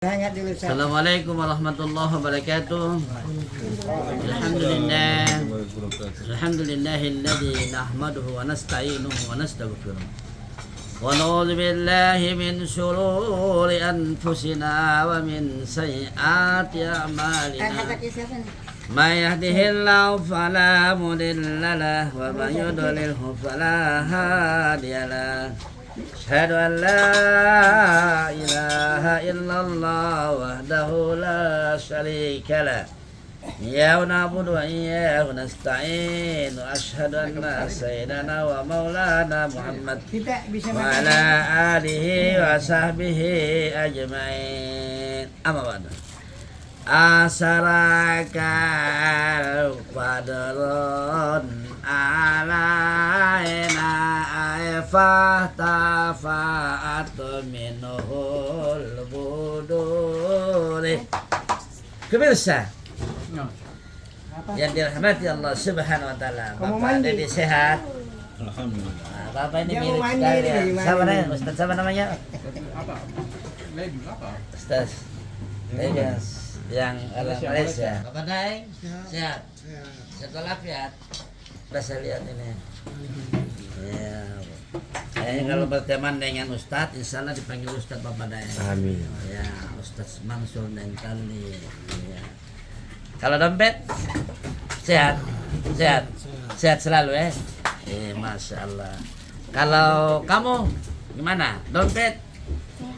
Assalamualaikum warahmatullahi wabarakatuh. Alhamdulillahilladzi nahmaduhu wa nasta'inuhu wa nastaghfiruh. Wa na'udzu billahi min shururi anfusina wa min sayyiati a'malina. May yahdihillahu fala mudilla lahu wa may yudlilhu fala hadiya lahu. Asyhadu an la ilaha illallah wahdahu la syarika lah. Iyyahu na'budu wa iyyahu nasta'in. Wa asyhadu anna sayyidana wa maulana Muhammad wa ala alihi wa sahbihi ajma'in. Amma ba'du. Asarakal qadrun alaina fahtafa'at minhul buduri. Pemirsa yang dirahmati Allah Subhanahu wa taala, Bapak Dedi sehat? Alhamdulillah. Nah, Bapak ini mirip sekali. Siapa namanya? Ustaz siapa namanya? Apa? Ustaz Legas yang orang Malaysia. Bapak Daeng sehat? Sehat walafiat. Saya lihat ini. Ya. Kalau berteman dengan Ustadz, insya Allah dipanggil Ustadz Bapak Daeng. Amin. Ya, Ustadz Mansur dan Kali. Ya. Kalau dompet sehat, sehat selalu ya. Masya Allah. Kalau kamu gimana? Dompet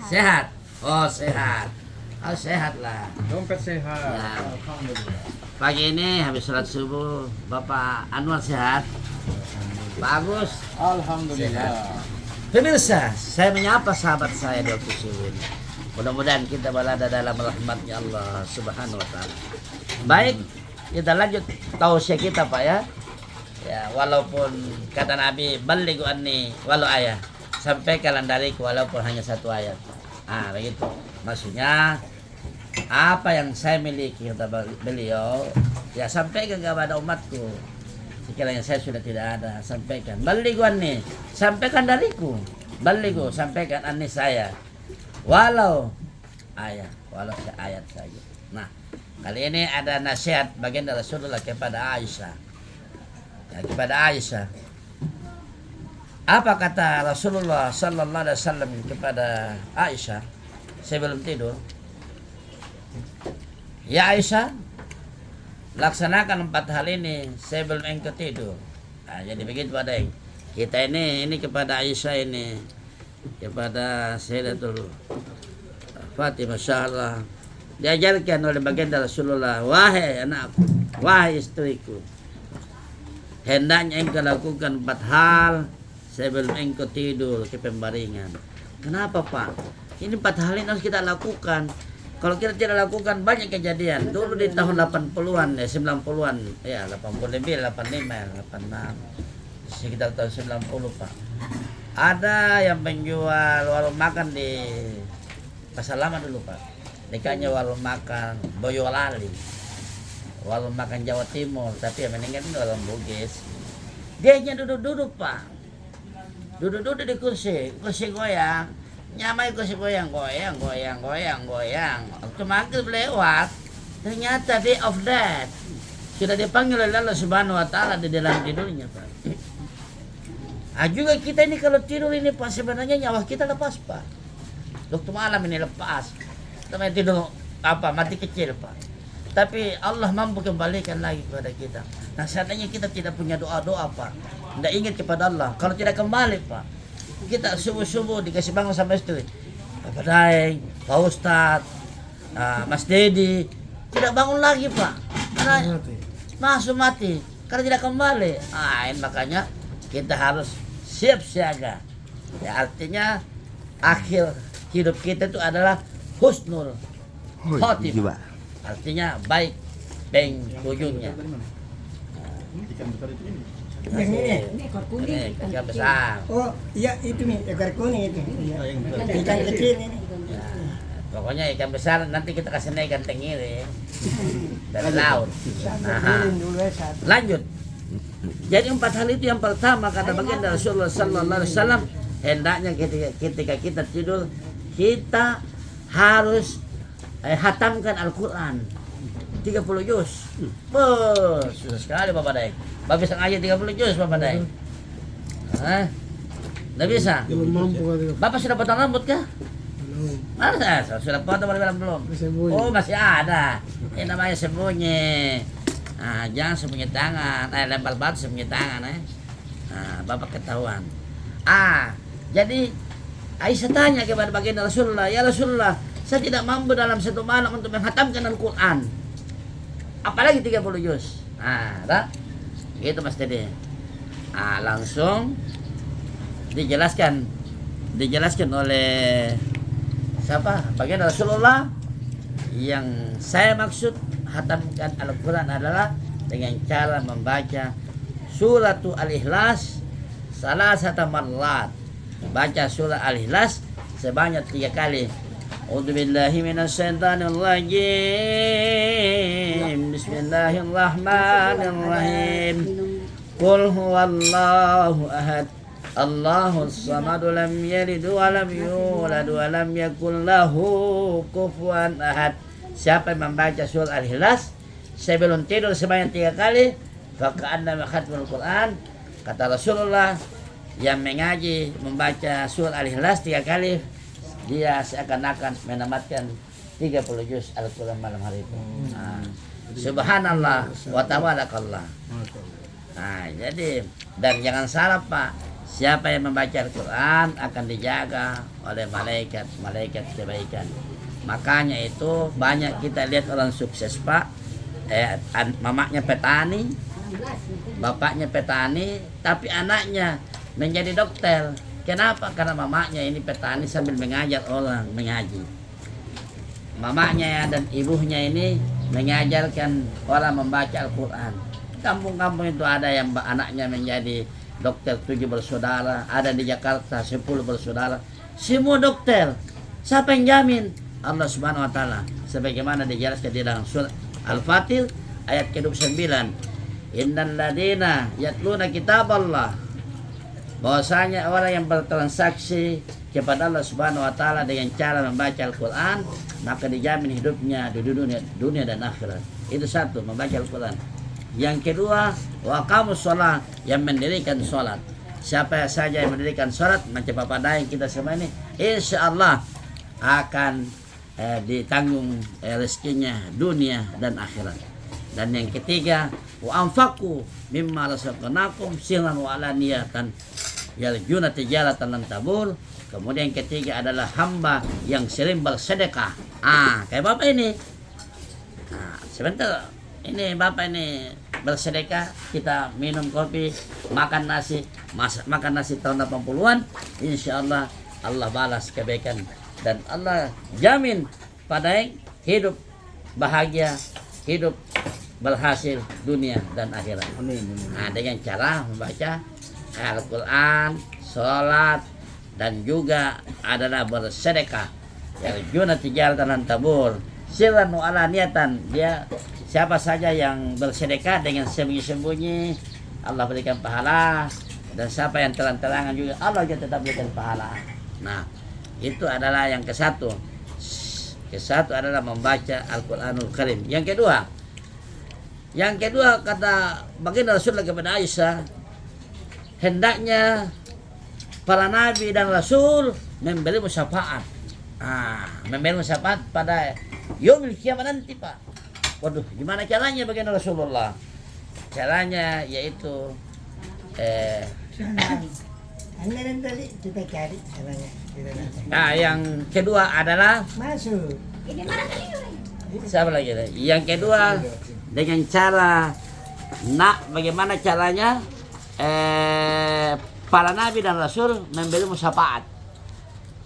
sehat. Oh sehat. Oh sehat lah. Dompet sehat. Ya. Alhamdulillah. Pagi ini habis sholat subuh, Bapak Anwar sehat. Pak Agus. Alhamdulillah. Pemirsa, saya menyapa sahabat saya di waktu subuh ini. Mudah-mudahan kita berada dalam rahmatnya Allah Subhanahu wa taala. Baik, kita lanjut tausiah kita Pak ya. Ya, walaupun kata Nabi, balighu anni walau ayat. Sampaikan dariku walaupun hanya satu ayat. Ah, begitu. Maksudnya apa yang saya miliki kata beliau, ya sampaikan kepada umatku. Sekiranya saya sudah tidak ada, sampaikan. Balighu anni, sampaikan dariku. Balighu, sampaikan anni saya. Walau ayat saja. Nah, kali ini ada nasihat bagian dari Rasulullah kepada Aisyah. Ya, kepada Aisyah. Apa kata Rasulullah sallallahu alaihi wasallam kepada Aisyah sebelum tidur? Ya Aisyah, laksanakan 4 hal ini sebelum engkau tidur. Nah, jadi begitu Pak Deng. Kita ini kepada Aisyah ini, kepada Sayyidatul Fatimah Syahlah, diajarkan oleh baginda Rasulullah, wahai anakku, wahai istriku, hendaknya engkau lakukan 4 hal sebelum engkau tidur ke pembaringan. Kenapa Pak? Ini 4 hal ini harus kita lakukan. Kalau kita tidak lakukan banyak kejadian. Dulu di tahun 80-an ya, 90-an ya, 80 lebih, 85, 86. Sekitar tahun 90 Pak. Ada yang menjual warung makan di Pasar Lama dulu Pak. Dekatnya warung makan Boyolali. Warung makan Jawa Timur, tapi yang meninggal itu orang Bugis. Dia hanya duduk-duduk Pak. Duduk-duduk di kursi goyang. Nyamai kursi goyang. Waktu maghrib lewat, ternyata day of death. Sudah dipanggil oleh Allah Subhanahu wa taala di dalam tidurnya, Pak. Juga kita ini kalau tidur ini Pak, sebenarnya nyawa kita lepas, Pak. Waktu malam ini lepas. Kita tidur mati kecil, Pak. Tapi Allah mampu kembalikan lagi kepada kita. Nah, seandainya kita tidak punya doa-doa, Pak, tidak ingat kepada Allah, kalau tidak kembali, Pak, kita subuh-subuh dikasih bangun sama istri, Bapak Daeng, Pak Ustadz, Mas Dedi, tidak bangun lagi Pak, karena masuk mati, karena tidak kembali. Makanya kita harus siap siaga. Ya, artinya akhir hidup kita itu adalah husnul khotimah, artinya baik penghujungnya. Yang ini ekor kuning. Ikan besar. Oh iya itu nih ekor kuning itu. Ikan kecil ini. Pokoknya ikan besar nanti kita kasih ikan tenggiri dari laut. Nah, lanjut. Jadi 4 hal itu yang pertama kata baginda Rasulullah sallallahu alaihi wasallam, hendaknya ketika kita tidur kita harus hatamkan Al-Quran 30 juz. Susah sekali Bapak Daeng. Bapak bisa ngaji 30 juz Bapak Daeng? Hah? Nggak bisa? Belum mampu kali. Bapak sudah potong rambut kah? Belum. Mana? Sudah potong belum? Sembunyi. Oh masih ada. Ini namanya sembunyi. Nah, jangan sembunyi tangan. Lempar batu sembunyi tangan. Nah, Bapak ketahuan. Jadi Aisyah tanya kepada baginda Rasulullah, ya Rasulullah, saya tidak mampu dalam satu malam untuk menghatamkan Al-Quran. Apalagi 30 juz. Itu Mas Dede. Langsung dijelaskan oleh siapa? Baginda Rasulullah, yang saya maksud hatamkan Al-Quran adalah dengan cara membaca suratul Al-Ikhlas salasata marrat. Baca surah Al-Ikhlas sebanyak 3 kali. A'udzubillahi minasyaitonir rajim. Bismillahirrahmanirrahim. Qul huwallahu ahad. Allahus samad, lam yalid wa lam yulad wa lam yakul lahu kufuwan ahad. Siapa yang membaca surah Al-Ikhlas sebelum tidur sebanyak 3 kali, faka'annama khatmul Quran. Kata Rasulullah, yang mengaji membaca surah Al-Ikhlas 3 kali, dia seakan-akan menamatkan 30 juz Al-Quran malam hari itu. Subhanallah wa tabarakallah. Jadi dan jangan salah Pak, siapa yang membaca Al-Quran akan dijaga oleh malaikat kebaikan. Makanya itu banyak kita lihat orang sukses Pak, mamanya petani, bapaknya petani, tapi anaknya menjadi dokter. Kenapa? Karena mamanya ini petani sambil mengajar orang mengaji. Mamanya dan ibunya ini mengajarkan orang membaca Al-Quran. Kampung-kampung itu ada yang anaknya menjadi dokter 7 bersaudara, ada di Jakarta 10 bersaudara, semua dokter. Siapa yang jamin? Allah Subhanahu wa taala. Sebagaimana dijelaskan di dalam surah Al-Fatir ayat ke-29. Innal ladina yatluna kitaballah, bahwasanya orang yang bertransaksi kepada Allah Subhanahu wa taala dengan cara membaca Al-Quran, maka dijamin hidupnya di dunia dan akhirat. Itu satu, membaca Al-Quran. Yang kedua, wa aqamus shalah, yang mendirikan salat. Siapa saja yang mendirikan salat, macam Bapak Daeng kita semua ini, insyaallah akan ditanggung rezekinya dunia dan akhirat. Dan yang ketiga, wa anfaqu mimma razaqnakum sirran wa alaniyatan yarjuna tijaratan lan tabur. Kemudian yang ketiga adalah hamba yang sering bersedekah. Kayak Bapak ini. Sebentar, ini Bapak ini bersedekah, kita minum kopi, makan nasi, makan nasi tahun 80-an, insyaallah Allah balas kebaikan dan Allah jamin pada hidup bahagia, hidup berhasil dunia dan akhirat. Dengan cara membaca Al-Quran, sholat, dan juga adalah bersedekah. Yarjuna tijaratan lan tabur sirran wa alaniyatan. Dia siapa saja yang bersedekah dengan sembunyi-sembunyi, Allah berikan pahala, dan siapa yang terang-terangan juga Allah juga tetap berikan pahala. Itu adalah yang ke-1. Ke-1 adalah membaca Al-Quranul Karim. Yang kedua kata baginda Rasulullah kepada Aisyah, hendaknya para nabi dan rasul memberi syafaat. Memberi syafaat pada yaumil kiamat nanti Pak. Waduh, gimana caranya baginda Rasulullah? Caranya yaitu Anggaran tadi kita cari caranya. yang kedua adalah Masuk. siapa lagi? Yang kedua dengan cara bagaimana caranya para nabi dan rasul memberi syafaat.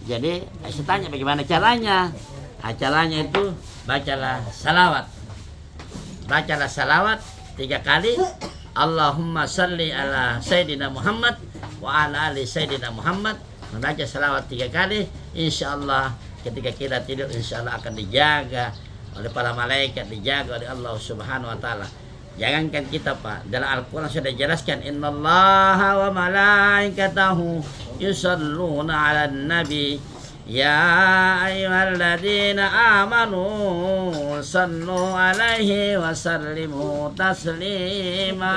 Jadi saya tanya bagaimana caranya? Caranya itu bacalah salawat 3 kali. Allahumma salli ala Sayyidina Muhammad wa ala ali Sayyidina Muhammad. Membaca salawat 3 kali, insyaallah ketika kita tidur insyaallah akan dijaga oleh para malaikat, dijaga oleh Allah Subhanahu wa taala. Jangankan kita Pak, dalam Al-Quran sudah dijelaskan innallaha wa malaikatahu yusalluna 'alan nabi Ya ayyuhalladzina amanu sallu alaihi wa sallimu taslima.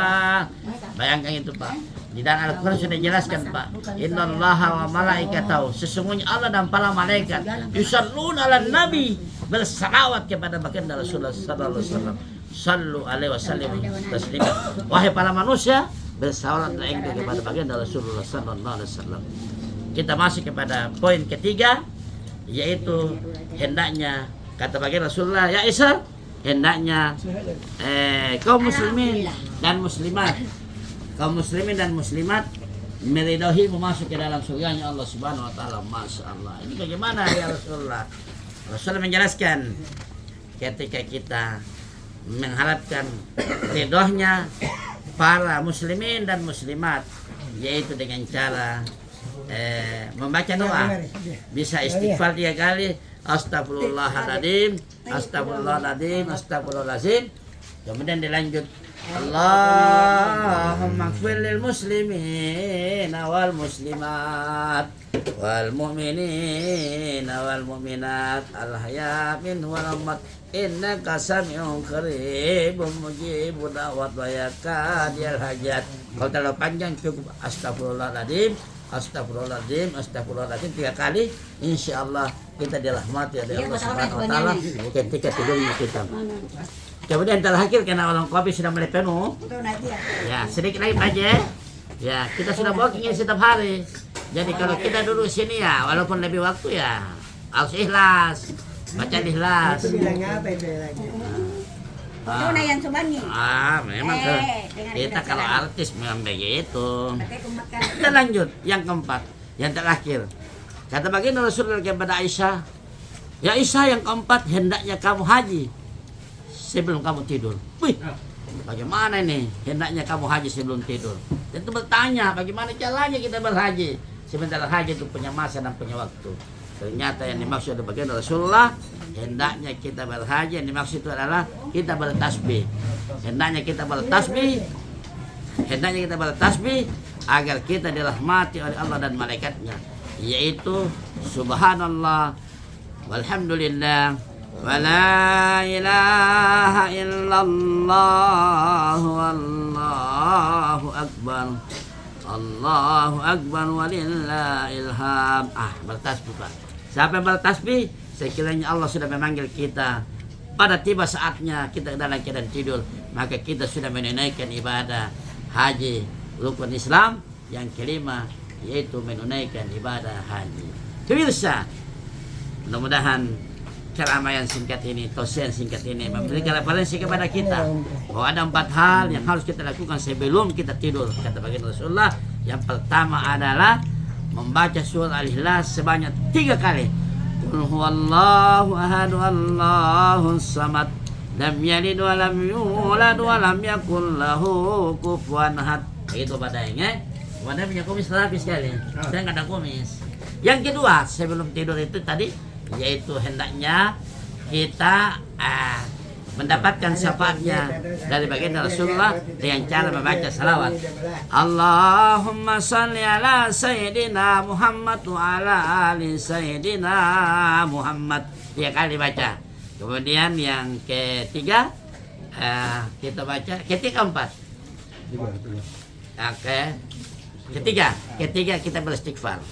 Bayangkan itu Pak. Di dalam Al-Quran sudah dijelaskan Pak. Innallaha wa malaikatahu, sesungguhnya Allah dan para malaikat yusalluna ala nabi, bersalawat kepada baginda Rasulullah sallallahu alaihi wasallam. Sallu alaihi wasallam taslima. Wahai para manusia, bersalawatlah engkau kepada baginda Rasulullah sallallahu alaihi wasallam. Kita masuk kepada poin ketiga, yaitu hendaknya kata baginda Rasulullah, ya Isa, hendaknya kaum muslimin dan muslimat, kaum muslimin dan muslimat meridai masuk ke dalam surganya Allah Subhanahu wa taala. Masya Allah. Ini bagaimana ya Rasulullah? Rasulullah menjelaskan ketika kita mengharapkan ridhonya para muslimin dan muslimat, yaitu dengan cara membaca doa. Bisa istighfar 3 kali, astagfirullahaladzim, astagfirullahaladzim, astagfirullahaladzim. Kemudian dilanjut, Allahumma ighfir lil muslimin wal muslimat wal mu'minin wal mu'minat al ahya minhum wal amwat innaka sami'un qaribun mujibud da'wat wa yakadil hajat. Kalau terlalu panjang cukup astagfirullahaladzim, astagfirullahaladzim, astagfirullahaladzim 3 kali. Insyaallah kita dirahmati oleh Allah Subhanahu wa taala ketika tidurnya kita. Kemudian terakhir karena orang kopi sudah mulai penuh, ya sedikit lagi aja. Ya kita sudah walking setiap hari. Jadi kalau kita dulu sini ya, walaupun lebih waktu ya harus ikhlas, baca ikhlas. Itu bilangnya apa itu lagi? Memang kita kalau artis memang begitu. Kita lanjut yang keempat, yang terakhir. Kata baginda Rasulullah kepada Aisyah, ya Aisyah, yang keempat hendaknya kamu haji sebelum kamu tidur. Wih, bagaimana ini? Hendaknya kamu haji sebelum tidur. Tentu bertanya, bagaimana caranya kita berhaji? Sementara haji itu punya masa dan punya waktu. Ternyata yang dimaksud oleh baginda Rasulullah, hendaknya kita berhaji, yang dimaksud itu adalah kita bertasbih. Hendaknya kita bertasbih, hendaknya kita bertasbih agar kita dirahmati oleh Allah dan malaikatnya, yaitu subhanallah walhamdulillah wala ilaha illallah wallahu akbar Allahu akbar walillahil hamd. Bertasbih Pak. Siapa yang bertasbih, sekiranya Allah sudah memanggil kita pada tiba saatnya kita dalam keadaan tidur, maka kita sudah menunaikan ibadah haji rukun Islam yang kelima, yaitu menunaikan ibadah haji. Pemirsa, mudah-mudahan keramaian singkat ini, tausiah singkat ini memberikan referensi kepada kita bahwa ada 4 hal yang harus kita lakukan sebelum kita tidur. Kata baginda Rasulullah, yang pertama adalah membaca surah Al-Ikhlas sebanyak 3 kali. Qul huwallahu ahad Allahus samad lam yalid wa lam yulad wa lam yakul lahu kufuwan ahad. Itu padanya. Kemudian punya kumis rapi sekali. Saya nggak ada kumis. Yang kedua, sebelum tidur itu tadi, yaitu hendaknya kita mendapatkan syafaatnya dari baginda Rasulullah dengan cara membaca salawat. Allahumma salli ala sayyidina Muhammad wa ala ali sayyidina Muhammad. 3 kali baca. Kemudian yang ketiga kita baca keempat. Oke. Ketiga kita beristighfar.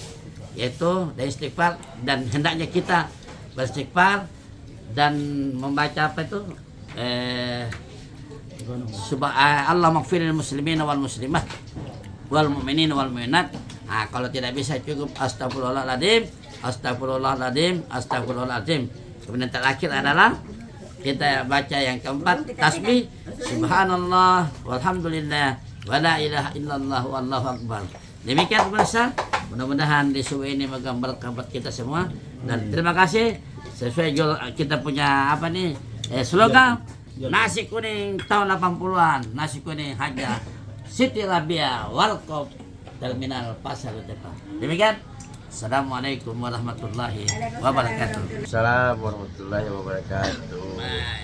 Yaitu dan istighfar, dan hendaknya kita beristighfar dan membaca apa itu Allah maghfiril muslimin wal muslimat wal mu'minin wal mu'minat. Kalau tidak bisa cukup astagfirullahaladzim, astagfirullahaladzim, astagfirullahaladzim. Kemudian terakhir adalah kita baca yang keempat, tasbih subhanallah walhamdulillah wala ilaha illallah wallahu akbar. Demikian pemirsa, mudah-mudahan di subuh ini menggambarkan buat kita semua. Dan terima kasih. Sesuai kita punya apa nih slogan, nasi kuning tahun 80-an, nasi kuning Haja Siti Rabia Warkop Terminal Pasar Utara. Demikian. Assalamualaikum warahmatullahi wabarakatuh. Assalamualaikum warahmatullahi wabarakatuh.